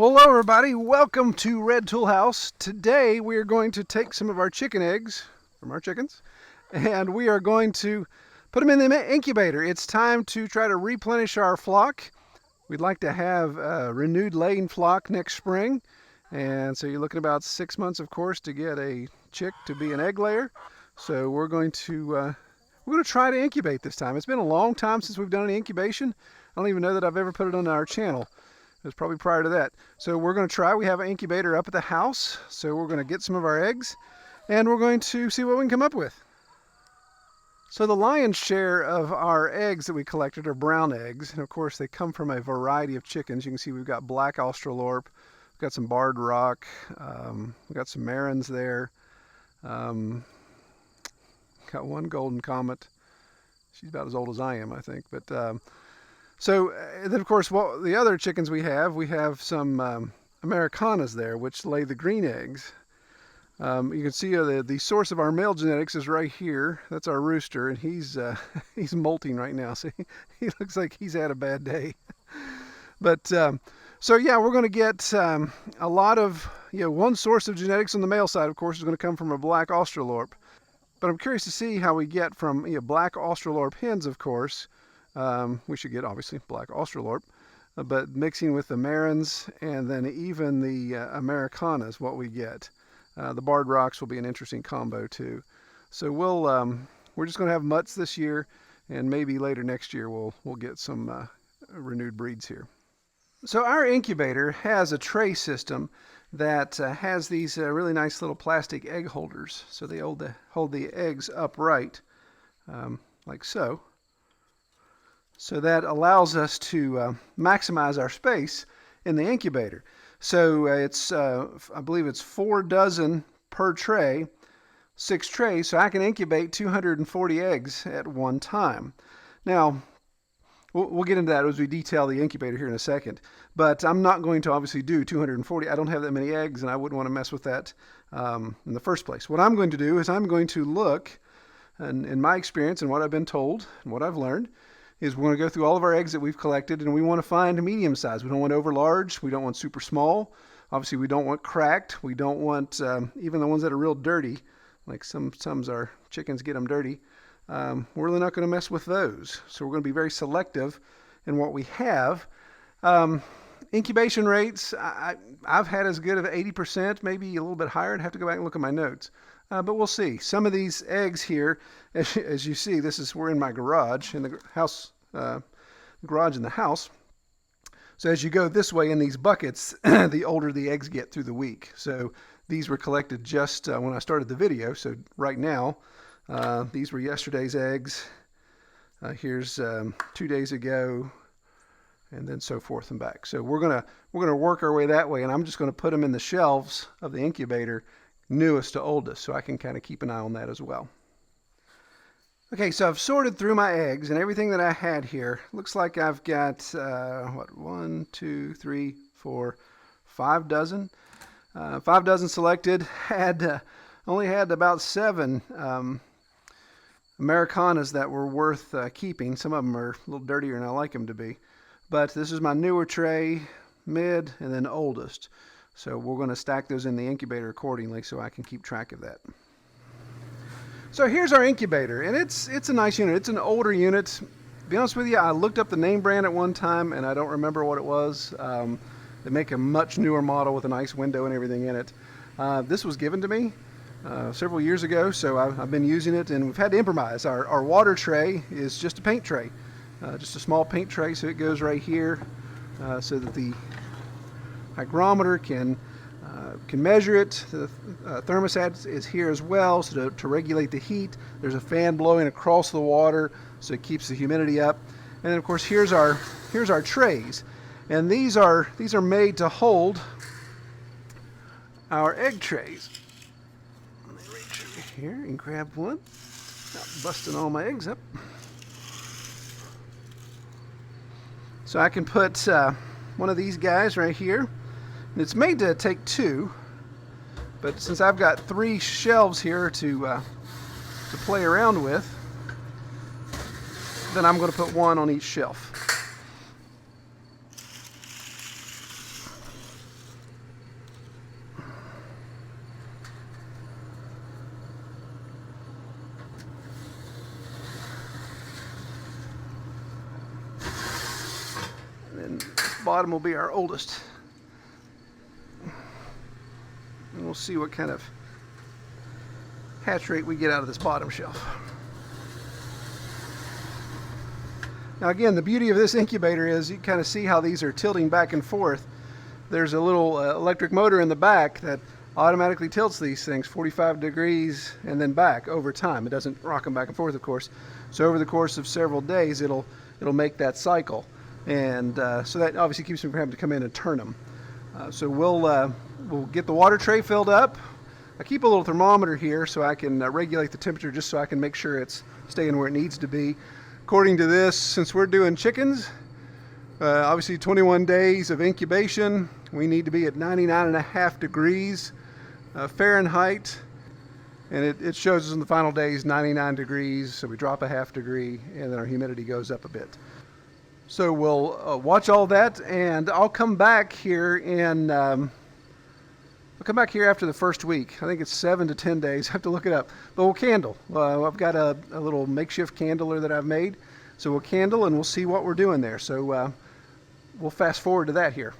Hello everybody, welcome to Red Tool House. Today we are going to take some of our chicken eggs from our chickens and we are going to put them in the incubator. It's time to try to replenish our flock. We'd like to have a renewed laying flock next spring, and so you're looking about 6 months, of course, to get a chick to be an egg layer. So we're going to try to incubate this time. It's been a long time since we've done an incubation. I don't even know that I've ever put it on our channel. It was probably prior to that. So we're going to try. We have an incubator up at the house, so we're going to get some of our eggs and we're going to see what we can come up with. So the lion's share of our eggs that we collected are brown eggs, and of course they come from a variety of chickens. You can see we've got black Australorp, we've got some barred rock, we've got some marins there, got one golden comet. She's about as old as I am, I think, but so then, of course, the other chickens we have some Americanas there, which lay the green eggs. You can see the source of our male genetics is right here. That's our rooster, and he's molting right now. So he looks like he's had a bad day. But so yeah, we're going to get a lot of, one source of genetics on the male side, of course, is going to come from a black Australorp. But I'm curious to see how we get from black Australorp hens, of course. We should get, obviously, black Australorp, but mixing with the marins and then even the Americanas, what we get. The barred rocks will be an interesting combo, too. So we're just going to have mutts this year, and maybe later next year we'll get some renewed breeds here. So our incubator has a tray system that has these really nice little plastic egg holders. So they hold the eggs upright, like so. So that allows us to maximize our space in the incubator. So it's, I believe it's 4 dozen per tray, 6 trays, so I can incubate 240 eggs at one time. Now, we'll get into that as we detail the incubator here in a second, but I'm not going to obviously do 240. I don't have that many eggs, and I wouldn't want to mess with that in the first place. What I'm going to do is I'm going to look, and in my experience and what I've been told and what I've learned, is we're going to go through all of our eggs that we've collected, and we want to find a medium size. We don't want over large. We don't want super small. Obviously, we don't want cracked. We don't want even the ones that are real dirty, like some our chickens get them dirty. We're really not going to mess with those. So we're going to be very selective in what we have. Incubation rates, I've had as good as 80%, maybe a little bit higher. I'd have to go back and look at my notes. But we'll see. Some of these eggs here, as you see, we're in my garage, in the house, garage in the house. So as you go this way in these buckets, the older the eggs get through the week. So these were collected just when I started the video. So right now, these were yesterday's eggs. Here's 2 days ago, and then so forth and back. So we're gonna work our way that way, and I'm just gonna put them in the shelves of the incubator, newest to oldest, so I can kind of keep an eye on that as well. Okay, so I've sorted through my eggs and everything that I had here. Looks like I've got 1, 2, 3, 4, 5 dozen. 5 dozen selected. Only had about 7 Americanas that were worth keeping. Some of them are a little dirtier than I like them to be. But this is my newer tray, mid, and then oldest. So we're going to stack those in the incubator accordingly so I can keep track of that. So here's our incubator, and it's a nice unit. It's an older unit. To be honest with you, I looked up the name brand at one time, and I don't remember what it was. They make a much newer model with a nice window and everything in it. This was given to me several years ago, so I've been using it, and we've had to improvise. Our water tray is just a paint tray, just a small paint tray, so it goes right here so that the hygrometer can measure it. The thermostat is here as well, so to regulate the heat. There's a fan blowing across the water, so it keeps the humidity up. And then of course here's our trays, and these are made to hold our egg trays. Let me reach over here and grab one. Not busting all my eggs up. So I can put one of these guys right here. And it's made to take 2, but since I've got 3 shelves here to play around with, then I'm going to put 1 on each shelf. And this bottom will be our oldest. And we'll see what kind of hatch rate we get out of this bottom shelf. Now again, the beauty of this incubator is you kind of see how these are tilting back and forth. There's a little electric motor in the back that automatically tilts these things 45 degrees and then back over time. It doesn't rock them back and forth, of course. So over the course of several days, it'll make that cycle. And so that obviously keeps them from having to come in and turn them. So we'll get the water tray filled up. I keep a little thermometer here so I can regulate the temperature, just so I can make sure it's staying where it needs to be. According to this, since we're doing chickens, obviously 21 days of incubation, we need to be at 99.5 degrees Fahrenheit, and it shows us in the final days 99 degrees, so we drop a half degree and then our humidity goes up a bit. So we'll watch all that, and I'll come back here after the first week. I think it's 7 to 10 days. I have to look it up. But we'll candle. I've got a little makeshift candler that I've made. So we'll candle and we'll see what we're doing there. So we'll fast forward to that here.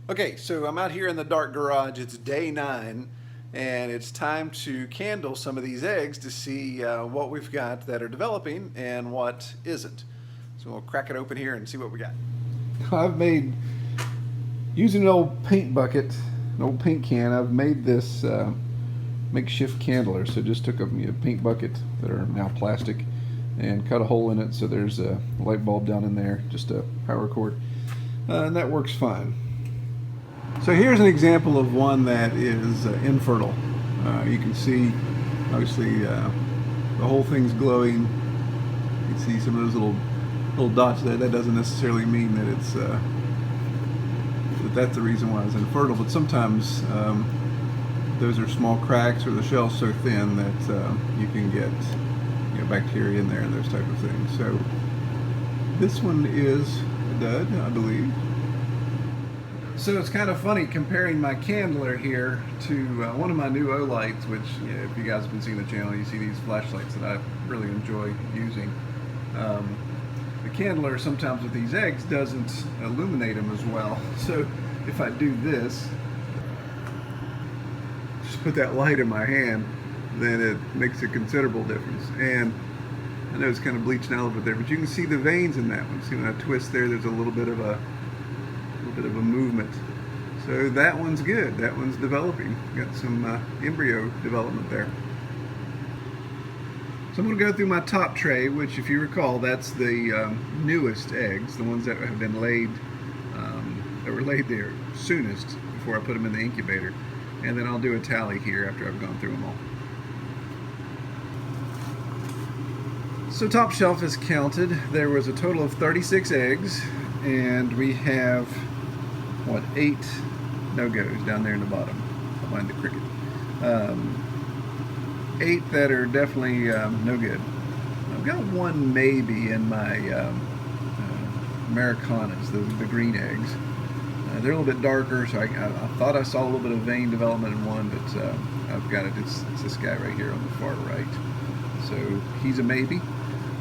Okay, so I'm out here in the dark garage. It's day 9, and it's time to candle some of these eggs to see what we've got that are developing and what isn't. So we'll crack it open here and see what we got. I've made, using an old paint bucket, an old paint can, I've made this makeshift candler. So just took a paint bucket that are now plastic and cut a hole in it, so there's a light bulb down in there, just a power cord, and that works fine. So here's an example of one that is infertile. You can see obviously the whole thing's glowing. You can see some of those little dots there. That doesn't necessarily mean that it's that's the reason why it's infertile, but sometimes those are small cracks or the shell's so thin that you can get bacteria in there and those type of things. So this one is a dud, I believe. So it's kind of funny comparing my candler here to one of my new Olights, which if you guys have been seeing the channel, you see these flashlights that I really enjoy using. The candler sometimes with these eggs doesn't illuminate them as well. So if I do this, just put that light in my hand, then it makes a considerable difference. And I know it's kind of bleaching out a little bit there, but you can see the veins in that one. See when I twist there's a little bit of a movement. So that one's good. That one's developing. Got some embryo development there. So I'm going to go through my top tray, which, if you recall, that's the newest eggs, the ones that have been laid, that were laid there soonest before I put them in the incubator. And then I'll do a tally here after I've gone through them all. So top shelf is counted. There was a total of 36 eggs, and we have, 8 no-goes down there in the bottom, behind the cricket. 8 that are definitely no good. I've got 1 maybe in my Americanas, the green eggs. They're a little bit darker, so I thought I saw a little bit of vein development in one, but I've got it. It's this guy right here on the far right. So he's a maybe,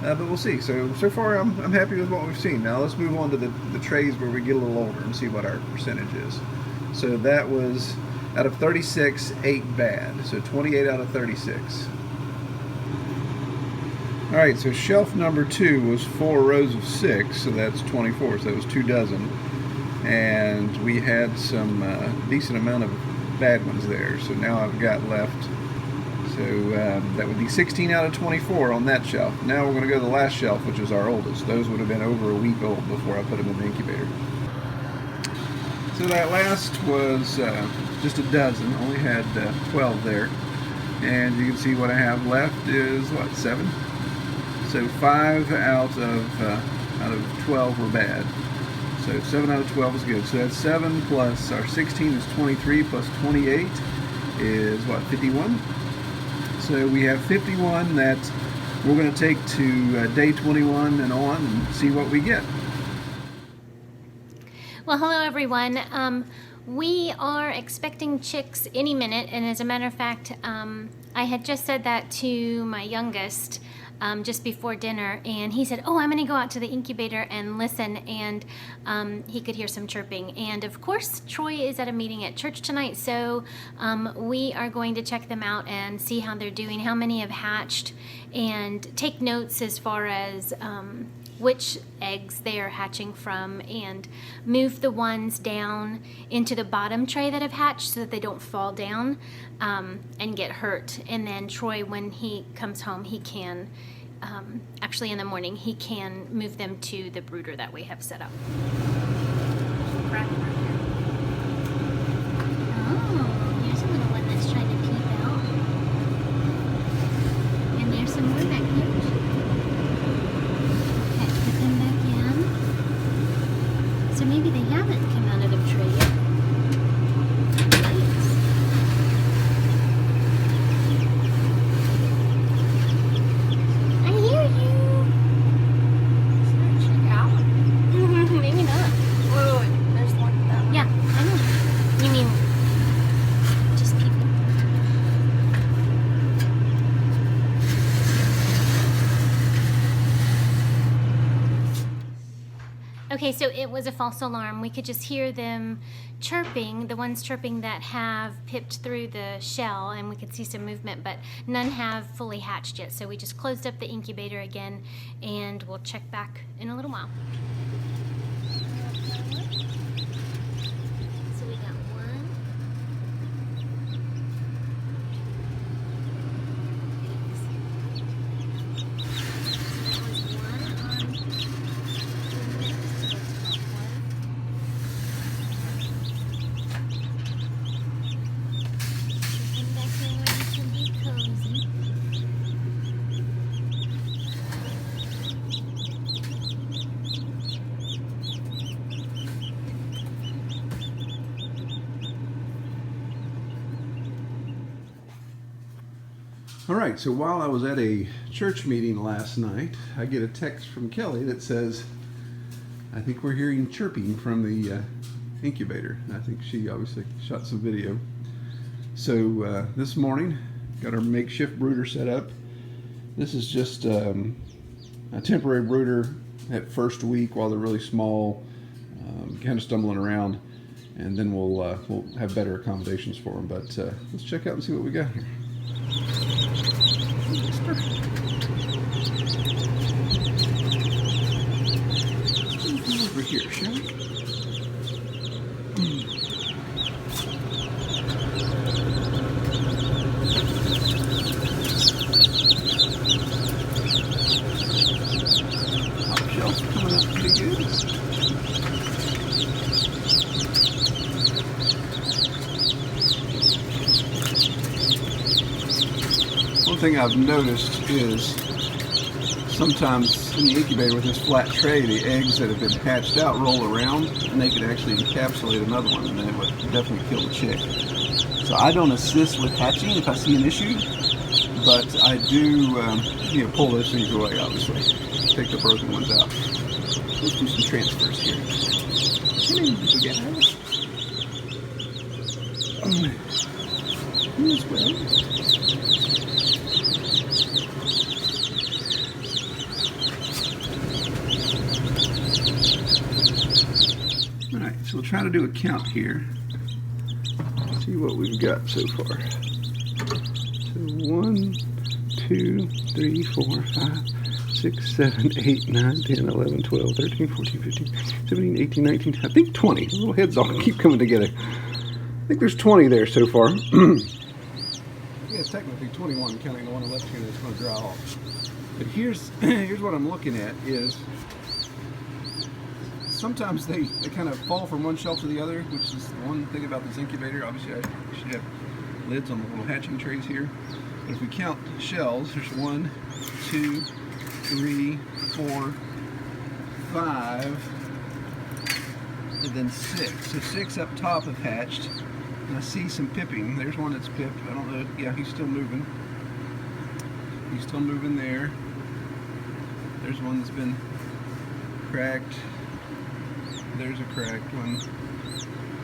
but we'll see. So far I'm happy with what we've seen. Now let's move on to the trays where we get a little older and see what our percentage is. So that was, out of 36, 8 bad. So 28 out of 36. Alright, so shelf number 2 was 4 rows of 6, so that's 24, so that was 2 dozen. And we had some decent amount of bad ones there, so now I've got left. So that would be 16 out of 24 on that shelf. Now we're going to go to the last shelf, which is our oldest. Those would have been over a week old before I put them in the incubator. So that last was just a dozen, only had 12 there. And you can see what I have left is, 7? So 5 out of 12 were bad. So 7 out of 12 is good. So that's 7 plus our 16 is 23 plus 28 is 51. So we have 51 that we're going to take to day 21 and on and see what we get. Well, hello everyone. We are expecting chicks any minute, and as a matter of fact, I had just said that to my youngest. just before dinner, and he said, "Oh, I'm going to go out to the incubator and listen," and he could hear some chirping. And of course, Troy is at a meeting at church tonight, so we are going to check them out and see how they're doing, how many have hatched, and take notes as far as which eggs they are hatching from, and move the ones down into the bottom tray that have hatched so that they don't fall down and get hurt. And then Troy, when he comes home, he can actually in the morning he can move them to the brooder that we have set up. Oh, here's a little one that's trying to peep out, and there's some more back here. So maybe they haven't come out of the tray yet. Nice. I hear you. Check out. Maybe not. Whoa, there's one that way. Yeah, I know. You mean just peeping? Okay, so it was a false alarm. We could just hear them chirping, the ones chirping that have pipped through the shell, and we could see some movement, but none have fully hatched yet. So we just closed up the incubator again, and we'll check back in a little while. So we got one. All right, so while I was at a church meeting last night, I get a text from Kelly that says, I think we're hearing chirping from the incubator. I think she obviously shot some video. So this morning, got our makeshift brooder set up. This is just a temporary brooder at first week while they're really small, kind of stumbling around, and then we'll have better accommodations for them. But let's check out and see what we got here. Over here, shall we? Top shelf coming up pretty good. One thing I've noticed is sometimes in the incubator with this flat tray, the eggs that have been hatched out roll around, and they could actually encapsulate another one, and then it would definitely kill the chick. So I don't assist with hatching if I see an issue, but I do pull those things away, obviously. Take the broken ones out. Let's do some transfers here. As well. Alright, so we'll try to do a count here. See what we've got so far. So 1, 2, 3, 4, 5, 6, 7, 8, 9, 10, 11, 12, 13, 14, 15, 17, 18, 19, I think 20. The little heads all keep coming together. I think there's 20 there so far. Yeah, it's technically 21, counting the one on the left here that's going to dry off. But here's what I'm looking at is sometimes they kind of fall from one shelf to the other, which is the one thing about this incubator. Obviously, I should have lids on the little hatching trays here. But if we count shells, there's 1, 2, 3, 4, 5, and then 6. So 6 up top have hatched. And I see some pipping. There's one that's pipped. I don't know. Yeah, he's still moving. He's still moving there. There's one that's been cracked. There's a cracked one.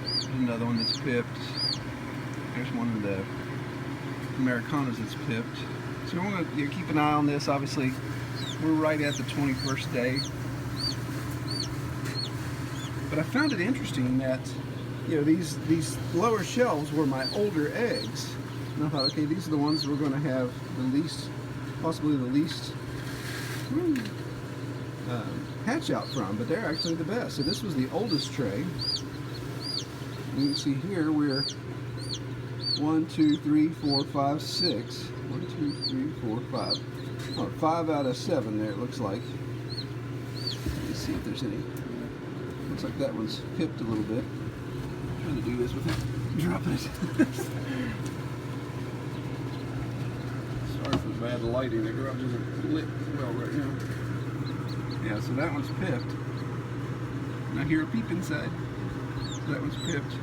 There's another one that's pipped. There's one of the Americanas that's pipped. So we're going to keep an eye on this. Obviously, we're right at the 21st day. But I found it interesting that, these lower shelves were my older eggs. And I thought, okay, these are the ones we're going to have the least, possibly the least hatch out from, but they're actually the best. So this was the oldest tray. You can see here we're 1, 2, 3, 4, 5, 6. 1, 2, 3, 4, 5. Oh, 5 out of 7 there, it looks like. Let's see if there's any. Looks like that one's pipped a little bit. I'm trying to do this without dropping it. Sorry for the bad lighting. The garage isn't lit well right now. Yeah, so that one's pipped. And I hear a peep inside. So that one's pipped.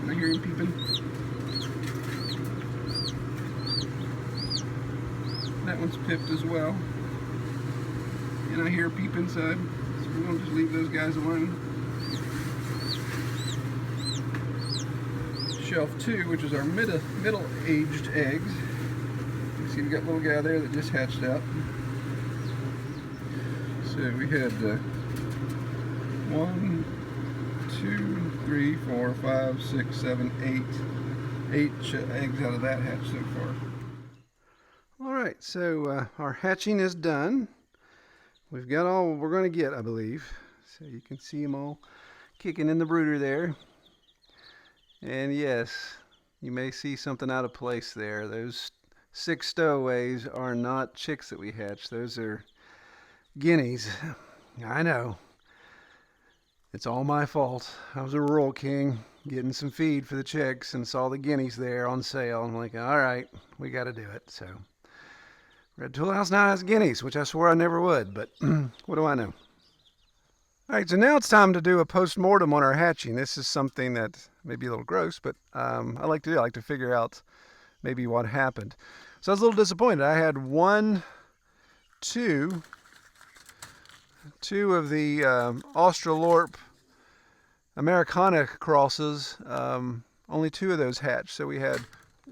And I hear him peeping. That one's pipped as well. And I hear a peep inside. So we're going to just leave those guys alone. Shelf 2, which is our middle-aged eggs. You see, we got a little guy there that just hatched out. So we had 1, 2, 3, 4, 5, 6, 7, 8 eggs out of that hatch so far. All right, so our hatching is done. We've got all we're going to get, I believe. So you can see them all kicking in the brooder there. And yes, you may see something out of place there. Those 6 stowaways are not chicks that we hatched. Those are guineas. I know. It's all my fault. I was a rural king getting some feed for the chicks and saw the guineas there on sale. I'm like, all right, we got to do it. So Red Tool House now has guineas, which I swore I never would, but what do I know? All right, so now it's time to do a post-mortem on our hatching. This is something that may be a little gross, but I like to do. I like to figure out maybe what happened. So I was a little disappointed. I had two of the Australorp Americana crosses. Only 2 of those hatched. So we had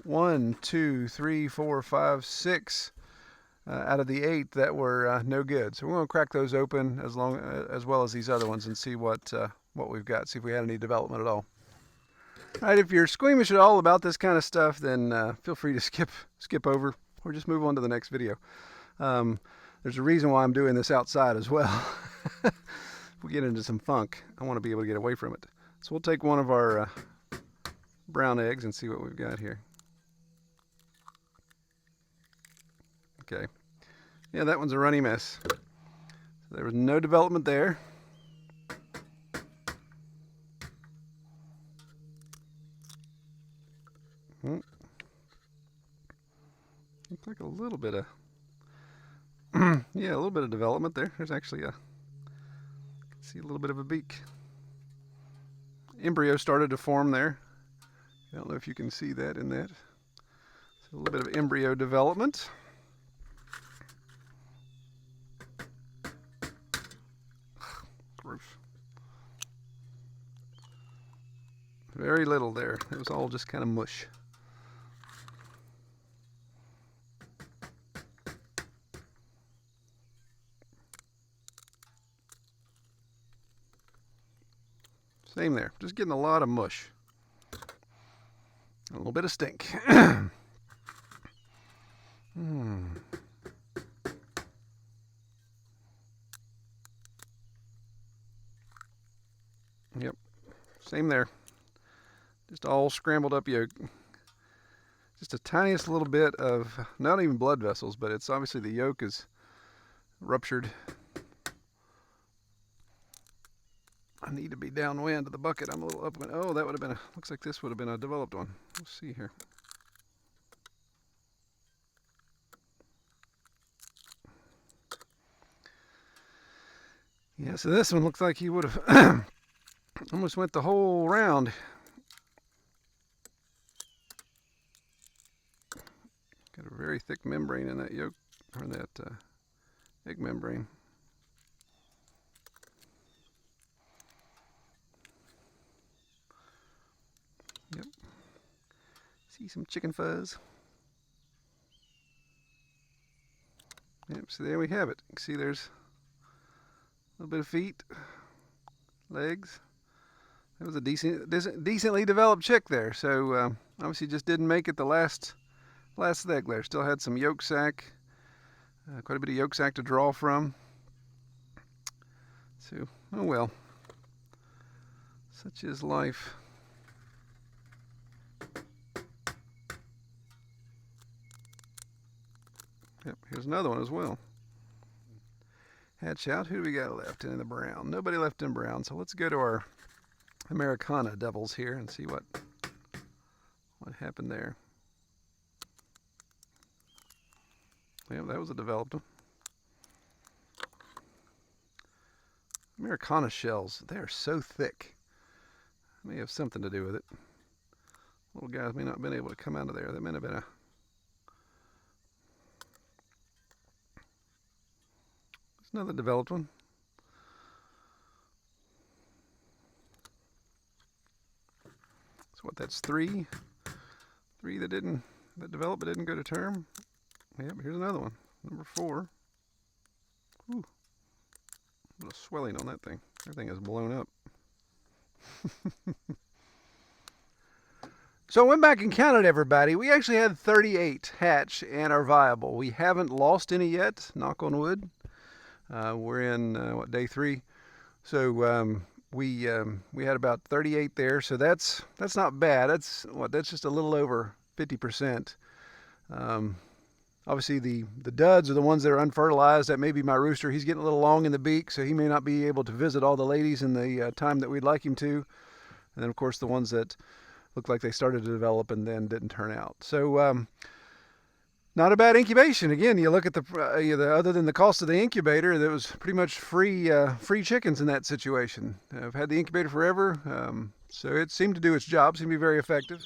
1, 2, 3, 4, 5, 6 out of the 8 that were no good. So we're going to crack those open as well as these other ones and see what we've got. See if we had any development at all. All right, if you're squeamish at all about this kind of stuff, then feel free to skip over or just move on to the next video. There's a reason why I'm doing this outside as well. If we get into some funk, I want to be able to get away from it. So we'll take one of our brown eggs and see what we've got here. Okay. Yeah, that one's a runny mess. So there was no development there. Looks like a little bit of yeah, a little bit of development there. There's actually see a little bit of a beak. Embryo started to form there. I don't know if you can see that in that. So a little bit of embryo development. Gross. Very little there. It was all just kind of mush. Same there. Just getting a lot of mush. A little bit of stink. Yep. Same there. Just all scrambled up yolk. Just a tiniest little bit of, not even blood vessels, but it's obviously the yolk is ruptured. I need to be downwind of the bucket. I'm a little upwind. Oh, that would have been looks like this would have been a developed one. Let's see here. Yeah, so this one looks like he would have almost went the whole round. Got a very thick membrane in that yolk, or that egg membrane. Yep. See some chicken fuzz. so there we have it. You can see there's a little bit of feet, legs. That was a decently developed chick there. So obviously just didn't make it the last leg there. Still had some yolk sac, quite a bit of yolk sac to draw from. So, oh well, such is life. Yep, here's another one as well. Hatch out. Who do we got left in the brown? Nobody left in brown. So let's go to our Americana devils here and see what happened there. Yeah, that was a developed one. Americana shells, they are so thick. May have something to do with it. Little guys may not have been able to come out of there. That may have been a... It's another developed one. So what, that's three that developed but didn't go to term. Yep, here's another one, number 4. Ooh, a little swelling on that thing. Everything is blown up. So I went back and counted everybody. We actually had 38 hatch and are viable. We haven't lost any yet, knock on wood. We're in day 3. So we had about 38 there. So that's not bad. That's just a little over 50%. Obviously the duds are the ones that are unfertilized. That may be my rooster. He's getting a little long in the beak, so he may not be able to visit all the ladies in the time that we'd like him to. And then of course the ones that look like they started to develop and then didn't turn out. So not a bad incubation. Again, you look at the other than the cost of the incubator, that was pretty much free chickens in that situation. I've had the incubator forever, so it seemed to do its job. Seemed to be very effective.